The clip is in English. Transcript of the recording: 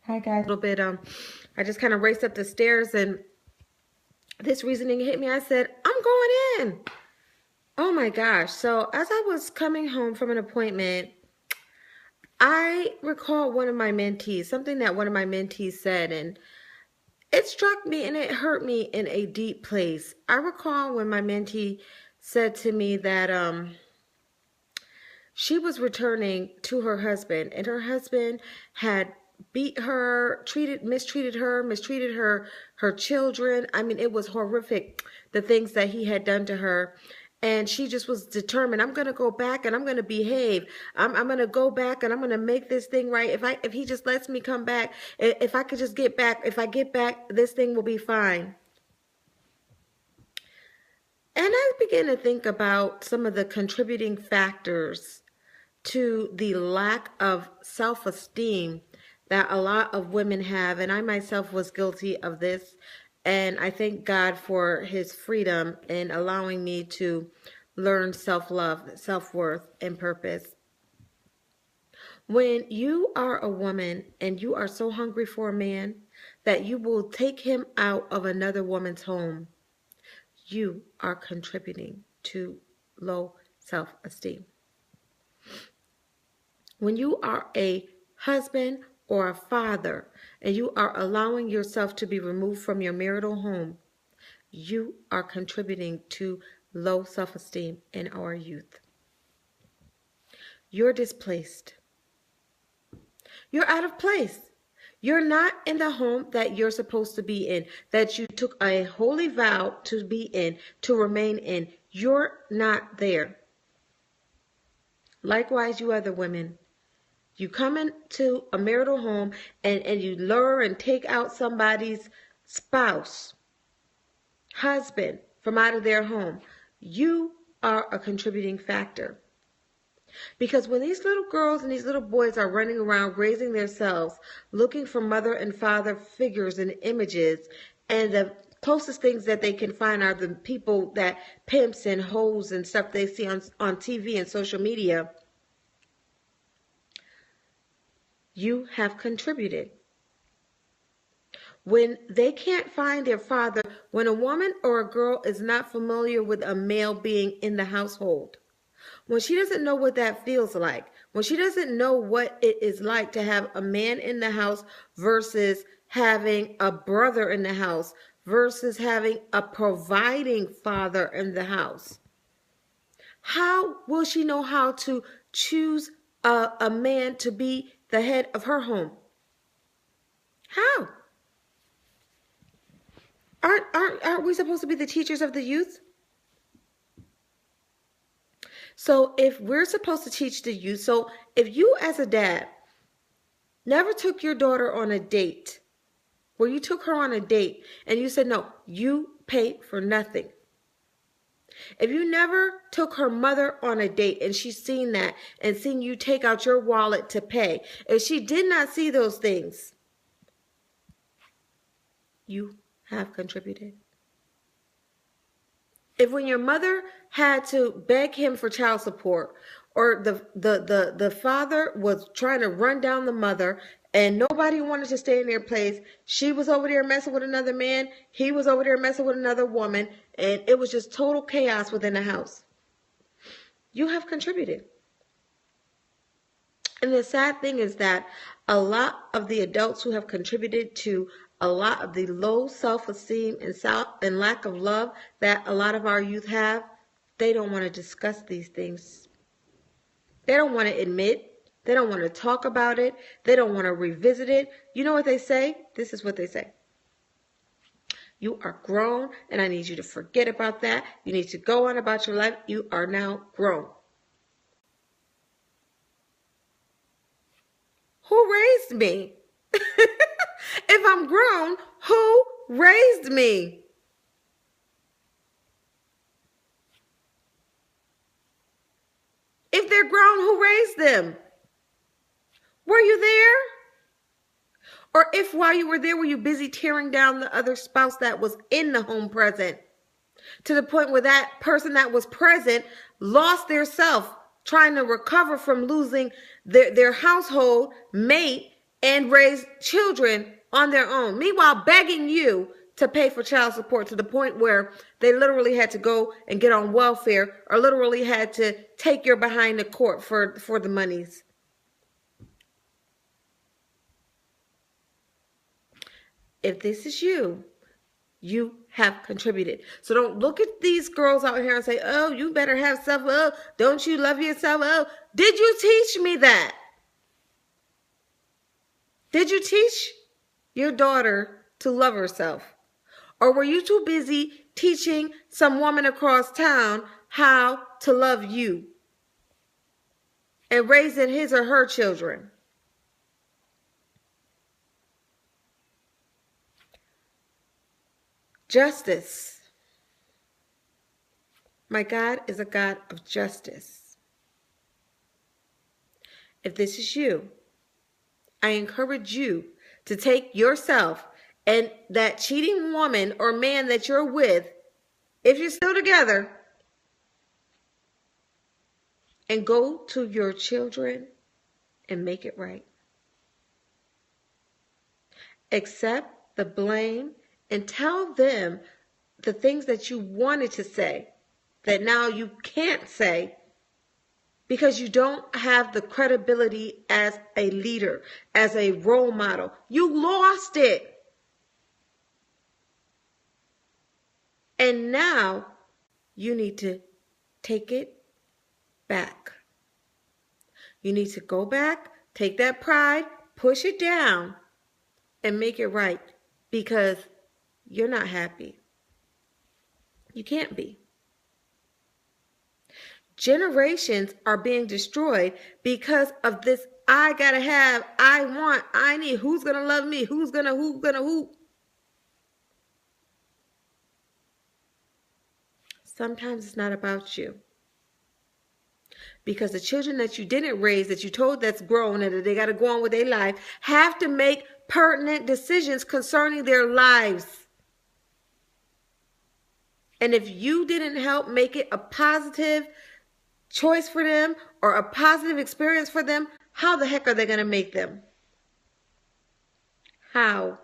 Hi guys. A little bit, I just kind of raced up the stairs and this reasoning hit me. I said, I'm going in. Oh my gosh. So as I was coming home from an appointment, I recall one of my mentees, something that one of my mentees said, and it struck me and it hurt me in a deep place. I recall when my mentee said to me that she was returning to her husband, and her husband had beat her, mistreated her children. I mean, it was horrific, the things that he had done to her. And she just was determined, I'm going to go back and I'm going to behave. I'm going to go back and I'm going to make this thing right. If he just lets me come back, if I could just get back, if I get back, this thing will be fine. And I began to think about some of the contributing factors to the lack of self-esteem that a lot of women have. And I myself was guilty of this. And I thank God for his freedom in allowing me to learn self-love, self-worth, and purpose. When you are a woman and you are so hungry for a man that you will take him out of another woman's home, you are contributing to low self-esteem. When you are a husband or a father and you are allowing yourself to be removed from your marital home, you are contributing to low self-esteem in our youth. You're displaced. You're out of place. You're not in the home that you're supposed to be in, that you took a holy vow to be in, to remain in. You're not there. Likewise, you other women. You come into a marital home and you lure and take out somebody's spouse, husband from out of their home. You are a contributing factor. Because when these little girls and these little boys are running around raising themselves, looking for mother and father figures and images, and the closest things that they can find are the people that pimps and hoes and stuff they see on TV and social media, you have contributed. When they can't find their father, when a woman or a girl is not familiar with a male being in the household, when she doesn't know what that feels like, when she doesn't know what it is like to have a man in the house versus having a brother in the house versus having a providing father in the house, how will she know how to choose a man to be the head of her home? How? Aren't we supposed to be the teachers of the youth? So if we're supposed to teach the youth, so if you as a dad never took your daughter on a date, where you took her on a date and you said, no, you pay for nothing. If you never took her mother on a date and she's seen that and seen you take out your wallet to pay, if she did not see those things, you have contributed. If when your mother had to beg him for child support, or the father was trying to run down the mother and nobody wanted to stay in their place, she was over there messing with another man, he was over there messing with another woman, and it was just total chaos within the house, you have contributed. And the sad thing is that a lot of the adults who have contributed to a lot of the low self-esteem and lack of love that a lot of our youth have, they don't want to discuss these things. They don't want to admit. They don't want to talk about it. They don't want to revisit it. You know what they say? This is what they say. You are grown, and I need you to forget about that. You need to go on about your life. You are now grown. Who raised me? If I'm grown, who raised me? If they're grown, who raised them? Were you there? Or if while you were there, were you busy tearing down the other spouse that was in the home present? To the point where that person that was present lost their self, trying to recover from losing their household mate and raise children on their own. Meanwhile, begging you to pay for child support to the point where they literally had to go and get on welfare or literally had to take your behind the court for the monies. If this is you, you have contributed. So don't look at these girls out here and say, oh, you better have self. Oh, don't you love yourself? Oh, did you teach me that? Did you teach your daughter to love herself? Or were you too busy teaching some woman across town how to love you and raising his or her children? Justice. My God is a God of justice. If this is you, I encourage you to take yourself and that cheating woman or man that you're with, if you're still together, and go to your children and make it right. Accept the blame and tell them the things that you wanted to say that now you can't say because you don't have the credibility as a leader, as a role model. You lost it. And now you need to take it back. You need to go back, take that pride, push it down, and make it right because you're not happy. You can't be. Generations are being destroyed because of this I gotta have, I want, I need, who's gonna love me, who's gonna who. Sometimes it's not about you. Because the children that you didn't raise, that you told that's grown and that they gotta go on with their life, have to make pertinent decisions concerning their lives. And if you didn't help make it a positive choice for them or a positive experience for them, how the heck are they going to make them? How?